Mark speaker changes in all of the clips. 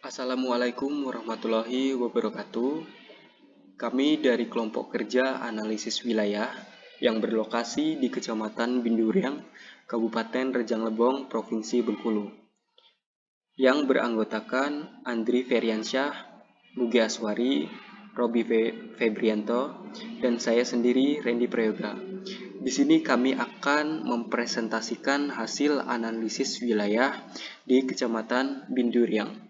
Speaker 1: Assalamualaikum warahmatullahi wabarakatuh. Kami dari kelompok kerja analisis wilayah yang berlokasi di Kecamatan Binduriang, Kabupaten Rejang Lebong, Provinsi Bengkulu, yang beranggotakan Andri Feriansyah, Mugi Aswari, Robi Febrianto, dan saya sendiri, Randy Prayoga. Di sini kami akan mempresentasikan hasil analisis wilayah di Kecamatan Binduriang.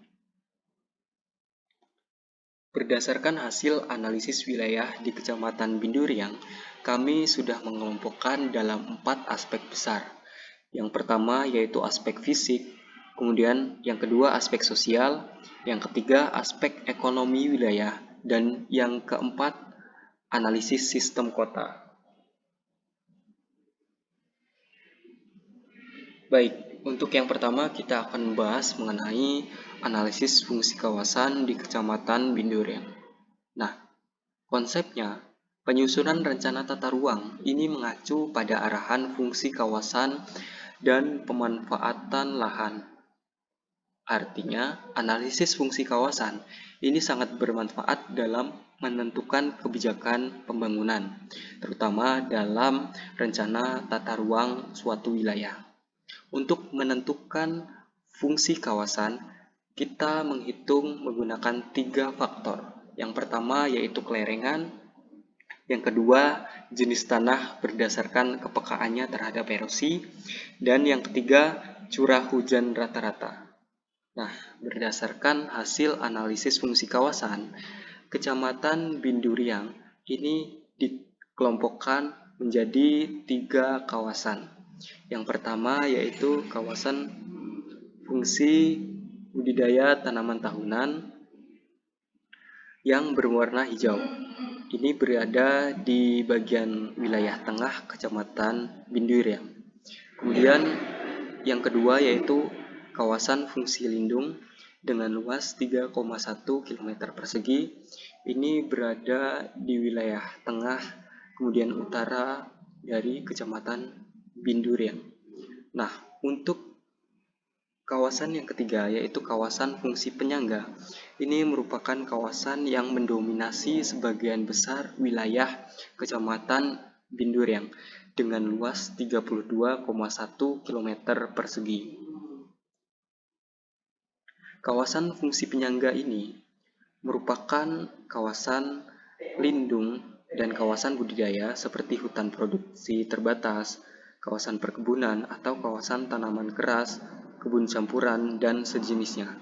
Speaker 1: Berdasarkan hasil analisis wilayah di Kecamatan Binduriang, kami sudah mengelompokkan dalam 4 aspek besar. Yang pertama yaitu aspek fisik, kemudian yang kedua aspek sosial, yang ketiga aspek ekonomi wilayah, dan yang keempat analisis sistem kota. Baik, untuk yang pertama kita akan membahas mengenai analisis fungsi kawasan di Kecamatan Binduriang. Nah, konsepnya, penyusunan rencana tata ruang ini mengacu pada arahan fungsi kawasan dan pemanfaatan lahan. Artinya, analisis fungsi kawasan ini sangat bermanfaat dalam menentukan kebijakan pembangunan, terutama dalam rencana tata ruang suatu wilayah. Untuk menentukan fungsi kawasan, kita menghitung menggunakan 3 faktor. Yang pertama yaitu kelerengan, yang kedua jenis tanah berdasarkan kepekaannya terhadap erosi, dan yang ketiga curah hujan rata-rata. Nah, berdasarkan hasil analisis fungsi kawasan, Kecamatan Binduriang ini dikelompokkan menjadi 3 kawasan. Yang pertama yaitu kawasan fungsi budidaya tanaman tahunan yang berwarna hijau. Ini berada di bagian wilayah tengah Kecamatan Binduriang. Kemudian yang kedua yaitu kawasan fungsi lindung dengan luas 3,1 km persegi. Ini berada di wilayah tengah kemudian utara dari Kecamatan Binduriang. Nah, untuk kawasan yang ketiga yaitu kawasan fungsi penyangga. Ini merupakan kawasan yang mendominasi sebagian besar wilayah Kecamatan Binduriang dengan luas 32,1 km persegi. Kawasan fungsi penyangga ini merupakan kawasan lindung dan kawasan budidaya seperti hutan produksi terbatas, kawasan perkebunan atau kawasan tanaman keras, kebun campuran, dan sejenisnya.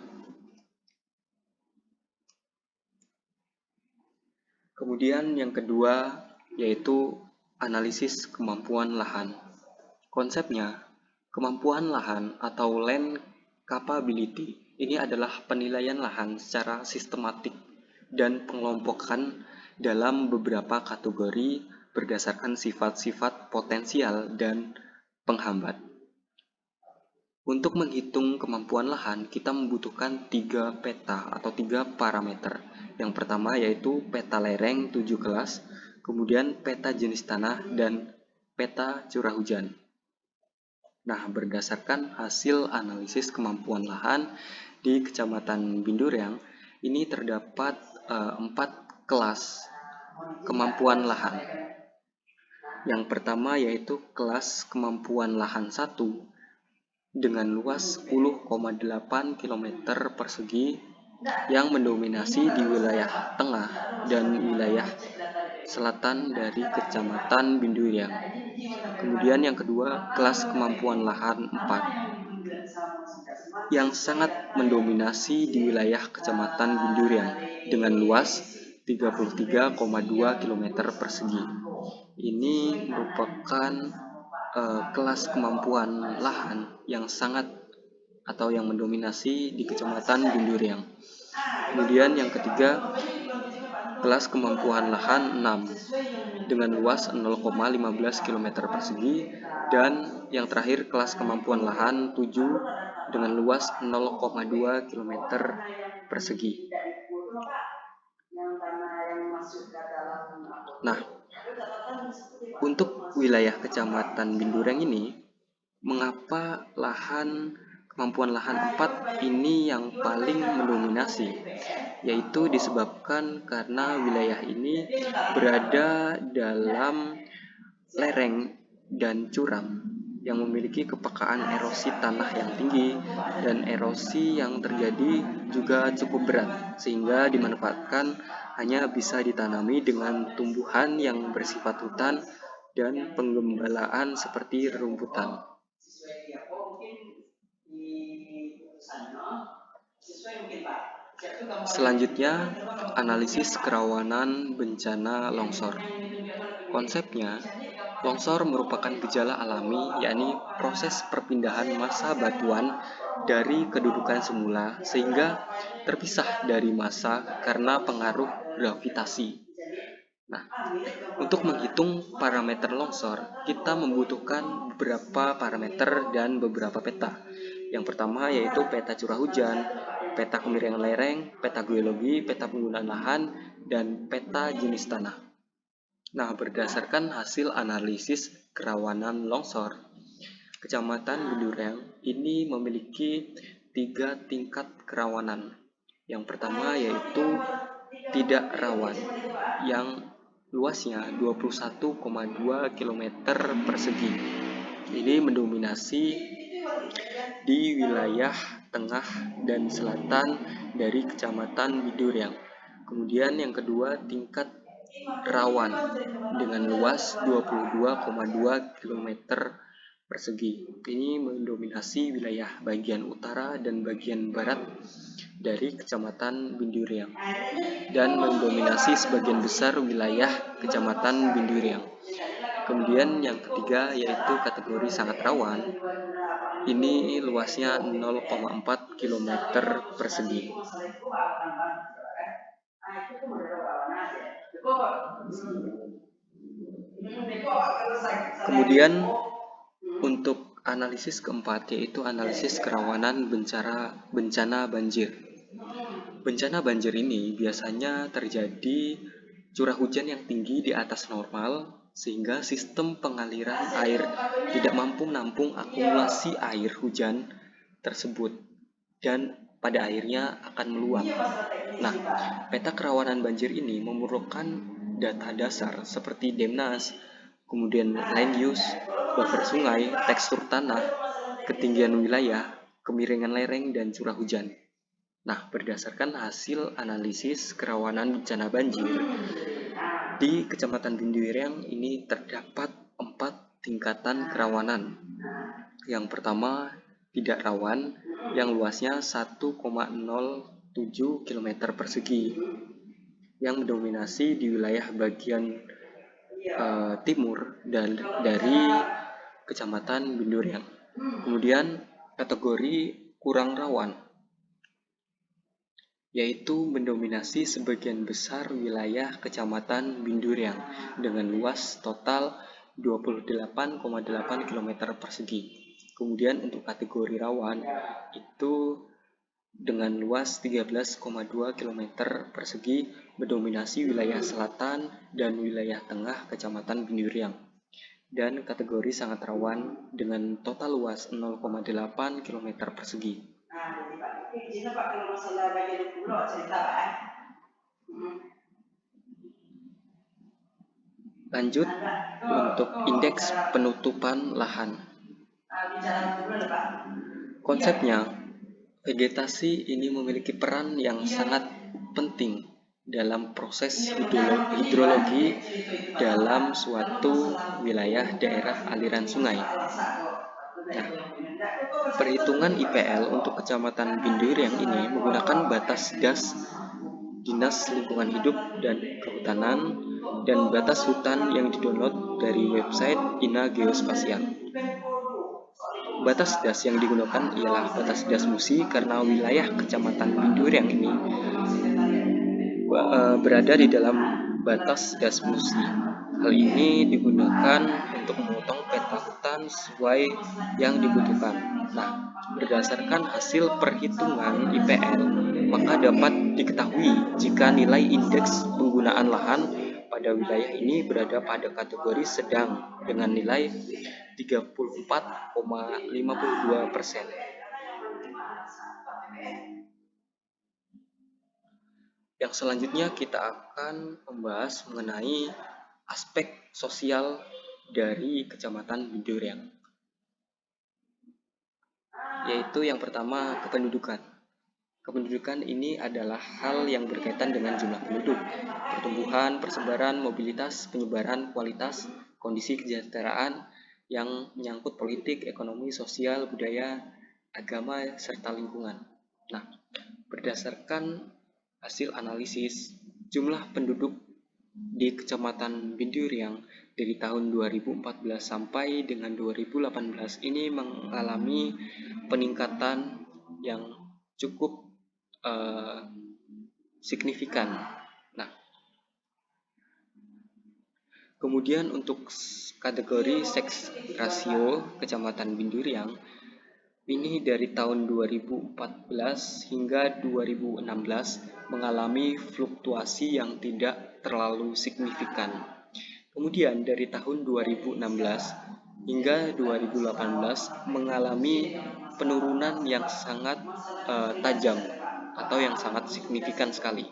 Speaker 1: Kemudian yang kedua yaitu analisis kemampuan lahan. Konsepnya, kemampuan lahan atau land capability ini adalah penilaian lahan secara sistematik dan pengelompokan dalam beberapa kategori berdasarkan sifat-sifat potensial dan penghambat. Untuk menghitung kemampuan lahan, kita membutuhkan 3 peta atau 3 parameter. Yang pertama yaitu peta lereng 7 kelas, kemudian peta jenis tanah, dan peta curah hujan. Nah, berdasarkan hasil analisis kemampuan lahan di Kecamatan Binduriang, ini terdapat 4 kelas kemampuan lahan. Yang pertama yaitu kelas kemampuan lahan 1 dengan luas 10,8 km persegi yang mendominasi di wilayah tengah dan wilayah selatan dari Kecamatan Binduriang. Kemudian yang kedua, kelas kemampuan lahan 4 yang sangat mendominasi di wilayah Kecamatan Binduriang dengan luas 33,2 km persegi. Ini merupakan kelas kemampuan lahan yang sangat atau yang mendominasi di Kecamatan Binduriang. Kemudian yang ketiga, kelas kemampuan lahan 6 dengan luas 0,15 km persegi, dan yang terakhir kelas kemampuan lahan 7 dengan luas 0,2 km persegi. Nah, untuk wilayah Kecamatan Binduriang ini, mengapa lahan kemampuan lahan 4 ini yang paling mendominasi, yaitu disebabkan karena wilayah ini berada dalam lereng dan curam yang memiliki kepekaan erosi tanah yang tinggi dan erosi yang terjadi juga cukup berat, sehingga dimanfaatkan hanya bisa ditanami dengan tumbuhan yang bersifat hutan dan penggembalaan seperti rumputan. Selanjutnya, analisis kerawanan bencana longsor. Konsepnya, longsor merupakan gejala alami, yakni proses perpindahan massa batuan dari kedudukan semula sehingga terpisah dari massa karena pengaruh gravitasi. Nah, untuk menghitung parameter longsor, kita membutuhkan beberapa parameter dan beberapa peta. Yang pertama yaitu peta curah hujan, peta kemiringan lereng, peta geologi, peta penggunaan lahan, dan peta jenis tanah. Nah, berdasarkan hasil analisis kerawanan longsor, Kecamatan Bendureng ini memiliki 3 tingkat kerawanan. Yang pertama yaitu tidak rawan, yang luasnya 21,2 km persegi. Ini mendominasi di wilayah tengah dan selatan dari Kecamatan Biduriang. Kemudian yang kedua tingkat rawan dengan luas 22,2 km persegi. Ini mendominasi wilayah bagian utara dan bagian barat dari Kecamatan Binduriang dan mendominasi sebagian besar wilayah Kecamatan Binduriang. Kemudian yang ketiga yaitu kategori sangat rawan. Ini luasnya 0,4 km persegi. Kemudian untuk analisis keempat yaitu analisis kerawanan bencana banjir. Bencana banjir ini biasanya terjadi curah hujan yang tinggi di atas normal sehingga sistem pengaliran air tidak mampu menampung akumulasi air hujan tersebut dan pada akhirnya akan meluap. Nah, peta kerawanan banjir ini memerlukan data dasar seperti DEMNAS, kemudian land use, buffer sungai, tekstur tanah, ketinggian wilayah, kemiringan lereng, dan curah hujan. Nah, berdasarkan hasil analisis kerawanan bencana banjir, di Kecamatan Binduriang ini terdapat 4 tingkatan kerawanan. Yang pertama, tidak rawan, yang luasnya 1,07 km persegi, yang mendominasi di wilayah bagian timur dan dari Kecamatan Binduriang. Kemudian kategori kurang rawan, yaitu mendominasi sebagian besar wilayah Kecamatan Binduriang dengan luas total 28,8 km persegi. Kemudian untuk kategori rawan itu dengan luas 13,2 km persegi mendominasi wilayah selatan dan wilayah tengah Kecamatan Binduriang. Dan kategori sangat rawan dengan total luas 0,8 km persegi. Lanjut untuk indeks penutupan lahan. Konsepnya, vegetasi ini memiliki peran yang sangat penting dalam proses hidrologi dalam suatu wilayah daerah aliran sungai. Nah, perhitungan IPL untuk Kecamatan Binduriang ini menggunakan batas das Dinas Lingkungan Hidup dan Kehutanan dan batas hutan yang didownload dari website Ina Geospasial. Batas das yang digunakan ialah batas das Musi karena wilayah Kecamatan Binduriang ini berada di dalam batas das Musi. Hal ini digunakan untuk memotong peta hutan sesuai yang dibutuhkan. Nah, berdasarkan hasil perhitungan IPL, maka dapat diketahui jika nilai indeks penggunaan lahan pada wilayah ini berada pada kategori sedang dengan nilai 34,52%. Yang selanjutnya kita akan membahas mengenai aspek sosial dari Kecamatan Binduriang, yaitu yang pertama kependudukan. Kependudukan ini adalah hal yang berkaitan dengan jumlah penduduk, pertumbuhan, persebaran, mobilitas, penyebaran, kualitas, kondisi kesejahteraan yang menyangkut politik, ekonomi, sosial, budaya, agama, serta lingkungan. Nah, berdasarkan hasil analisis, jumlah penduduk di Kecamatan Binduriang dari tahun 2014 sampai dengan 2018 ini mengalami peningkatan yang cukup signifikan. Nah, kemudian untuk kategori seks rasio Kecamatan Binduriang ini dari tahun 2014 hingga 2016 mengalami fluktuasi yang tidak terlalu signifikan. Kemudian dari tahun 2016 hingga 2018 mengalami penurunan yang sangat tajam atau yang sangat signifikan sekali.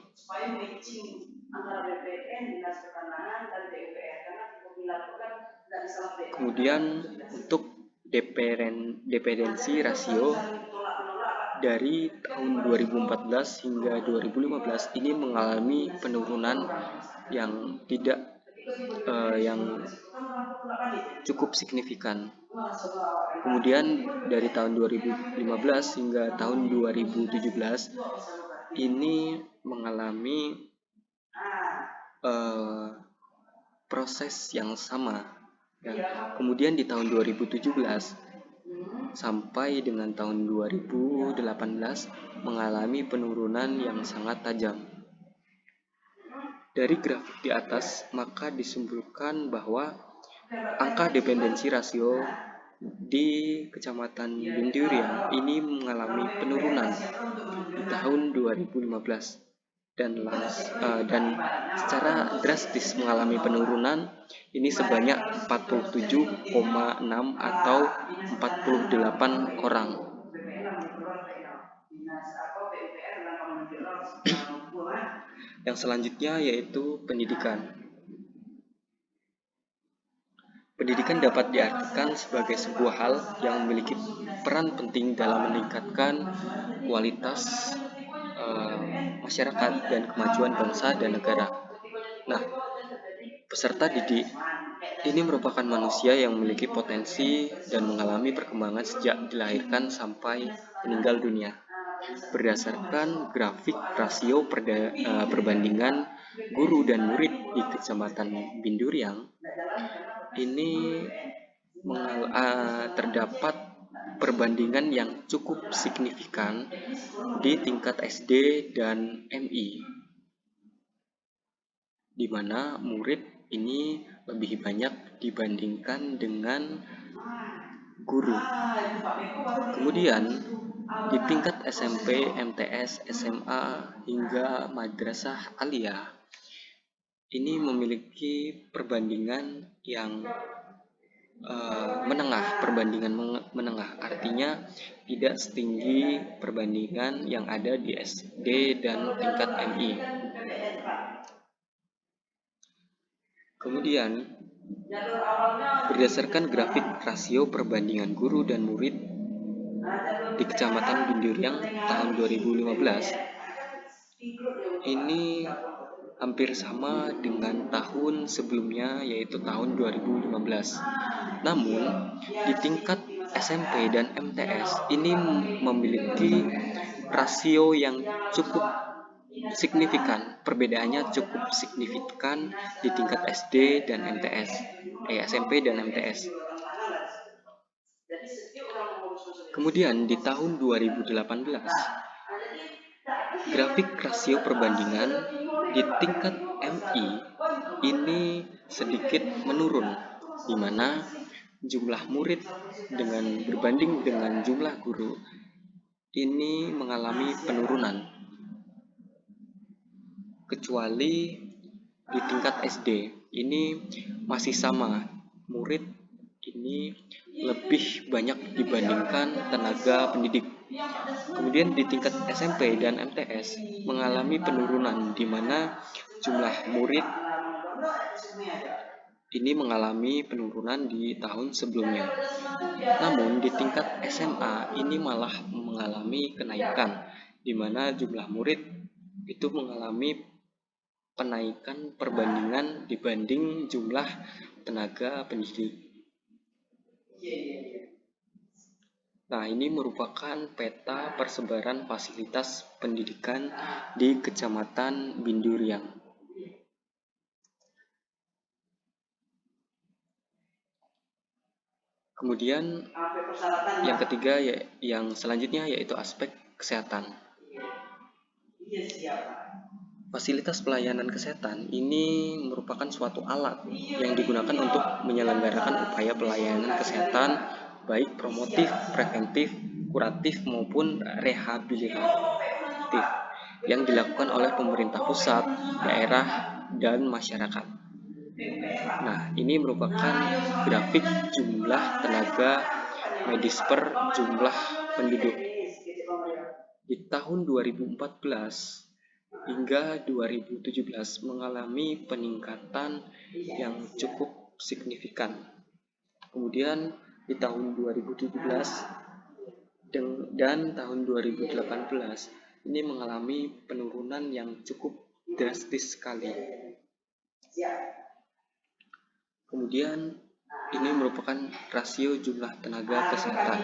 Speaker 1: Kemudian untuk dependensi rasio dari tahun 2014 hingga 2015 ini mengalami penurunan yang yang cukup signifikan. Kemudian dari tahun 2015 hingga tahun 2017 ini mengalami proses yang sama. Kemudian di tahun 2017 sampai dengan tahun 2018 mengalami penurunan yang sangat tajam. Dari grafik di atas, maka disimpulkan bahwa angka dependensi rasio di Kecamatan Binduriang ini mengalami penurunan di tahun 2015 dan secara drastis mengalami penurunan ini sebanyak 47,6 atau 48 orang. Yang selanjutnya yaitu pendidikan. Pendidikan dapat diartikan sebagai sebuah hal yang memiliki peran penting dalam meningkatkan kualitas masyarakat dan kemajuan bangsa dan negara. Nah, peserta didik ini merupakan manusia yang memiliki potensi dan mengalami perkembangan sejak dilahirkan sampai meninggal dunia. Berdasarkan grafik rasio perbandingan guru dan murid di Kecamatan Binduriang, ini terdapat perbandingan yang cukup signifikan di tingkat SD dan MI, di mana murid ini lebih banyak dibandingkan dengan guru. Kemudian di tingkat SMP, MTS, SMA, hingga madrasah aliyah ini memiliki perbandingan yang menengah, artinya tidak setinggi perbandingan yang ada di SD dan tingkat MI. Kemudian, berdasarkan grafik rasio perbandingan guru dan murid di Kecamatan Binduriang tahun 2015, ini hampir sama dengan tahun sebelumnya, yaitu tahun 2015. Namun, di tingkat SMP dan MTS ini memiliki rasio yang cukup signifikan. Perbedaannya cukup signifikan di tingkat SD dan SMP dan MTS. Kemudian di tahun 2018, grafik rasio perbandingan di tingkat MI ini sedikit menurun, di mana jumlah murid berbanding dengan jumlah guru ini mengalami penurunan. Kecuali di tingkat SD, ini masih sama, murid ini lebih banyak dibandingkan tenaga pendidik. Kemudian di tingkat SMP dan MTS mengalami penurunan di mana jumlah murid ini mengalami penurunan di tahun sebelumnya. Namun di tingkat SMA ini malah mengalami kenaikan di mana jumlah murid itu mengalami penaikan perbandingan dibanding jumlah tenaga pendidik. Nah, ini merupakan peta persebaran fasilitas pendidikan di Kecamatan Binduriang. Kemudian yang ketiga yang selanjutnya yaitu aspek kesehatan. Fasilitas pelayanan kesehatan ini merupakan suatu alat yang digunakan untuk menyelenggarakan upaya pelayanan kesehatan baik promotif, preventif, kuratif maupun rehabilitatif yang dilakukan oleh pemerintah pusat, daerah, dan masyarakat. Nah, ini merupakan grafik jumlah tenaga medis per jumlah penduduk. Di tahun 2014 hingga 2017 mengalami peningkatan yang cukup signifikan. Kemudian di tahun 2017 dan tahun 2018 ini mengalami penurunan yang cukup drastis sekali. Kemudian ini merupakan rasio jumlah tenaga kesehatan.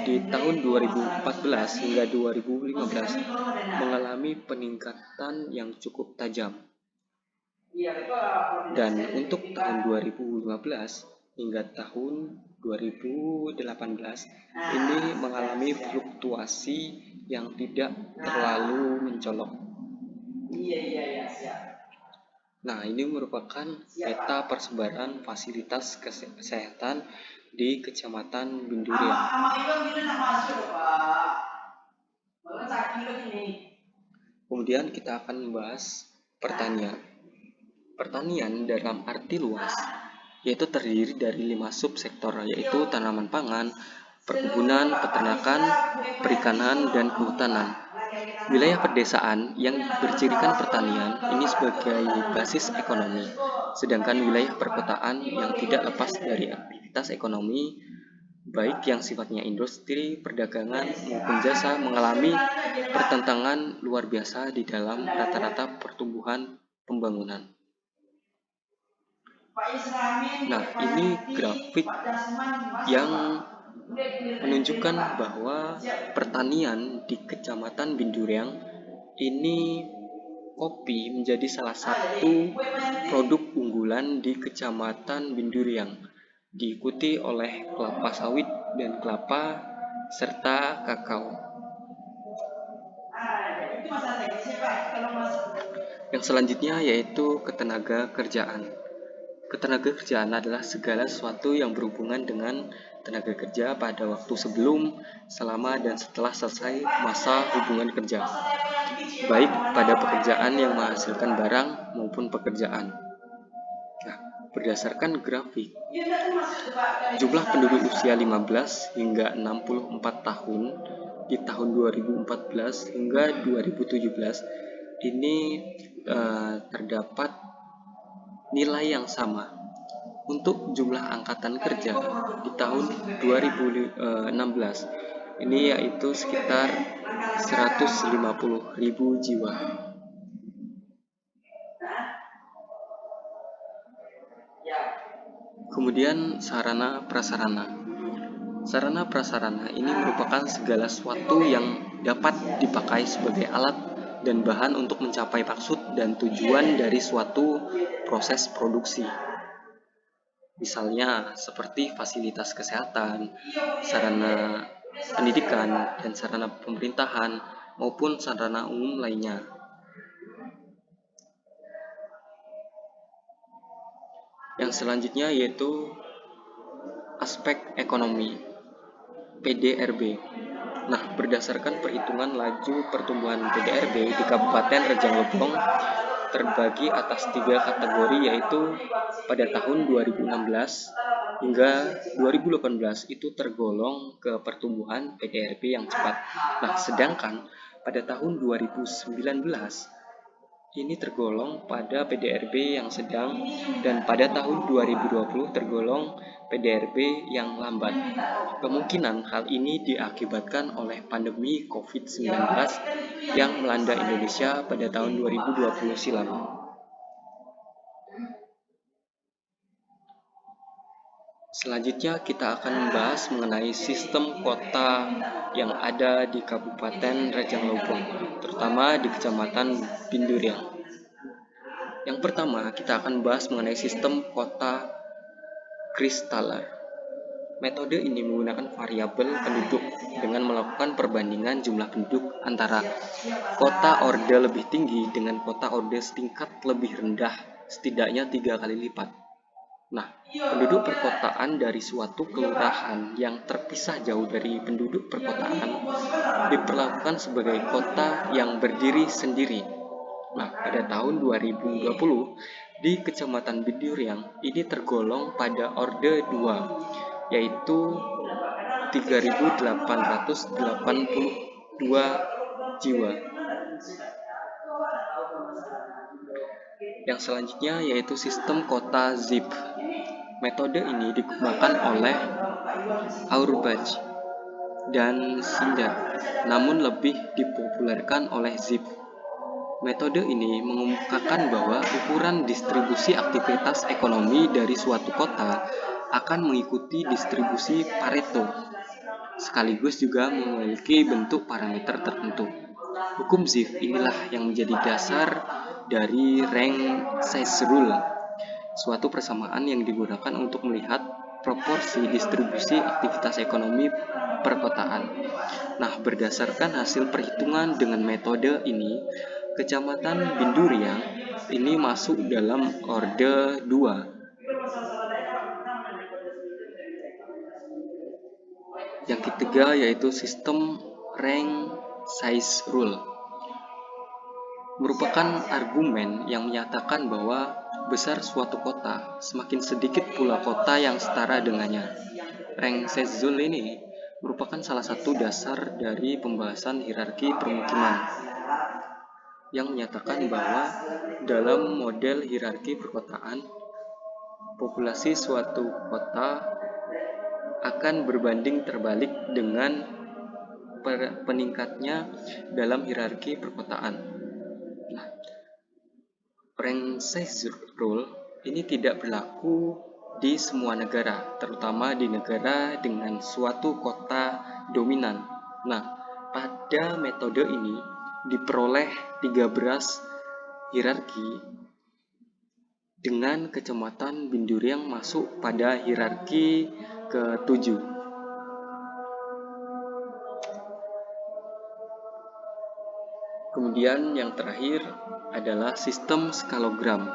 Speaker 1: Di tahun 2014 hingga 2015 mengalami peningkatan yang cukup tajam. Dan untuk tahun 2015 hingga tahun 2018 ini mengalami fluktuasi yang tidak terlalu mencolok. Nah, ini merupakan peta persebaran fasilitas kesehatan di Kecamatan Binduriang. Kemudian kita akan membahas pertanian. Pertanian dalam arti luas, yaitu terdiri dari 5 subsektor, yaitu tanaman pangan, perkebunan, peternakan, perikanan, dan kehutanan. Wilayah pedesaan yang bercirikan pertanian ini sebagai basis ekonomi, sedangkan wilayah perkotaan yang tidak lepas dari aktivitas ekonomi, baik yang sifatnya industri, perdagangan, maupun jasa, mengalami pertentangan luar biasa di dalam rata-rata pertumbuhan pembangunan. Nah, ini grafik yang menunjukkan bahwa pertanian di Kecamatan Binduriang ini kopi menjadi salah satu produk unggulan di Kecamatan Binduriang, diikuti oleh kelapa sawit dan kelapa serta kakao. Yang selanjutnya yaitu ketenaga kerjaan. Ketenaga kerjaan adalah segala sesuatu yang berhubungan dengan tenaga kerja pada waktu sebelum, selama, dan setelah selesai masa hubungan kerja, baik pada pekerjaan yang menghasilkan barang maupun pekerjaan. Nah, berdasarkan grafik, jumlah penduduk usia 15 hingga 64 tahun di tahun 2014 hingga 2017 ini terdapat nilai yang sama. Untuk jumlah angkatan kerja di tahun 2016 ini yaitu sekitar 150.000 jiwa. Kemudian sarana prasarana. Sarana prasarana ini merupakan segala sesuatu yang dapat dipakai sebagai alat dan bahan untuk mencapai maksud dan tujuan dari suatu proses produksi. Misalnya seperti fasilitas kesehatan, sarana pendidikan, dan sarana pemerintahan maupun sarana umum lainnya. Yang selanjutnya yaitu aspek ekonomi, PDRB. Nah, berdasarkan perhitungan laju pertumbuhan PDRB di Kabupaten Rejang Lebong terbagi atas 3 kategori, yaitu pada tahun 2016 hingga 2018 itu tergolong ke pertumbuhan PDRB yang cepat. Nah, sedangkan pada tahun 2019 ini tergolong pada PDRB yang sedang, dan pada tahun 2020 tergolong PDRB yang lambat. Kemungkinan hal ini diakibatkan oleh pandemi COVID-19 yang melanda Indonesia pada tahun 2020 silam. Selanjutnya kita akan membahas mengenai sistem kota yang ada di Kabupaten Rejang Lebong, terutama di Kecamatan Binduriang. Yang pertama, kita akan membahas mengenai sistem kota kristaler. Metode ini menggunakan variabel penduduk dengan melakukan perbandingan jumlah penduduk antara kota orde lebih tinggi dengan kota orde setingkat lebih rendah setidaknya 3 kali lipat. Nah, penduduk perkotaan dari suatu kelurahan yang terpisah jauh dari penduduk perkotaan diperlakukan sebagai kota yang berdiri sendiri. Nah, pada tahun 2020 di Kecamatan Binduriang ini tergolong pada orde 2, yaitu 3.882 jiwa. Yang selanjutnya yaitu sistem kota ZIP. Metode ini digunakan oleh Auerbach dan Singer, namun lebih dipopulerkan oleh ZIP. Metode ini mengemukakan bahwa ukuran distribusi aktivitas ekonomi dari suatu kota akan mengikuti distribusi Pareto, sekaligus juga memiliki bentuk parameter tertentu. Hukum ZIP inilah yang menjadi dasar dari rank size rule, suatu persamaan yang digunakan untuk melihat proporsi distribusi aktivitas ekonomi perkotaan. Nah, berdasarkan hasil perhitungan dengan metode ini, Kecamatan Binduriang ini masuk dalam orde 2. Yang ketiga yaitu sistem rank size rule, merupakan argumen yang menyatakan bahwa besar suatu kota, semakin sedikit pula kota yang setara dengannya. Rank size rule ini merupakan salah satu dasar dari pembahasan hierarki permukiman yang menyatakan bahwa dalam model hierarki perkotaan, populasi suatu kota akan berbanding terbalik dengan peningkatnya dalam hierarki perkotaan. Nah, rank size rule ini tidak berlaku di semua negara, terutama di negara dengan suatu kota dominan. Nah, pada metode ini diperoleh 13 hierarki dengan Kecamatan Binduriang masuk pada hierarki ke-7. Kemudian yang terakhir adalah sistem skalogram.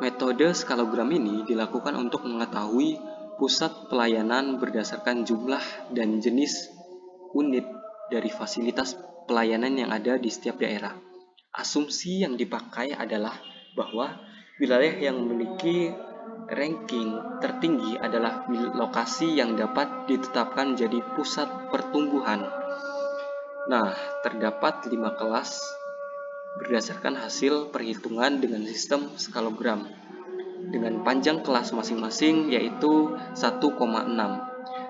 Speaker 1: Metode skalogram ini dilakukan untuk mengetahui pusat pelayanan berdasarkan jumlah dan jenis unit dari fasilitas pelayanan yang ada di setiap daerah. Asumsi yang dipakai adalah bahwa wilayah yang memiliki ranking tertinggi adalah lokasi yang dapat ditetapkan jadi pusat pertumbuhan. Nah, terdapat 5 kelas berdasarkan hasil perhitungan dengan sistem skalogram dengan panjang kelas masing-masing yaitu 1,6.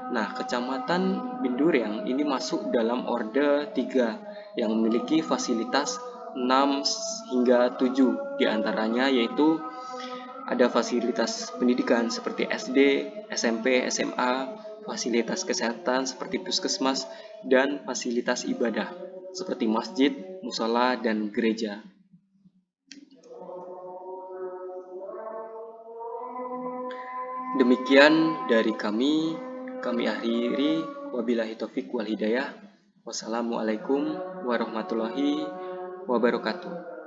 Speaker 1: Nah, Kecamatan Binduriang ini masuk dalam orde 3 yang memiliki fasilitas 6 hingga 7 diantaranya yaitu ada fasilitas pendidikan seperti SD, SMP, SMA, fasilitas kesehatan seperti puskesmas, dan fasilitas ibadah seperti masjid, musola, dan gereja. Demikian dari kami akhiri, wabillahi taufik wal hidayah. Wassalamualaikum warahmatullahi wabarakatuh.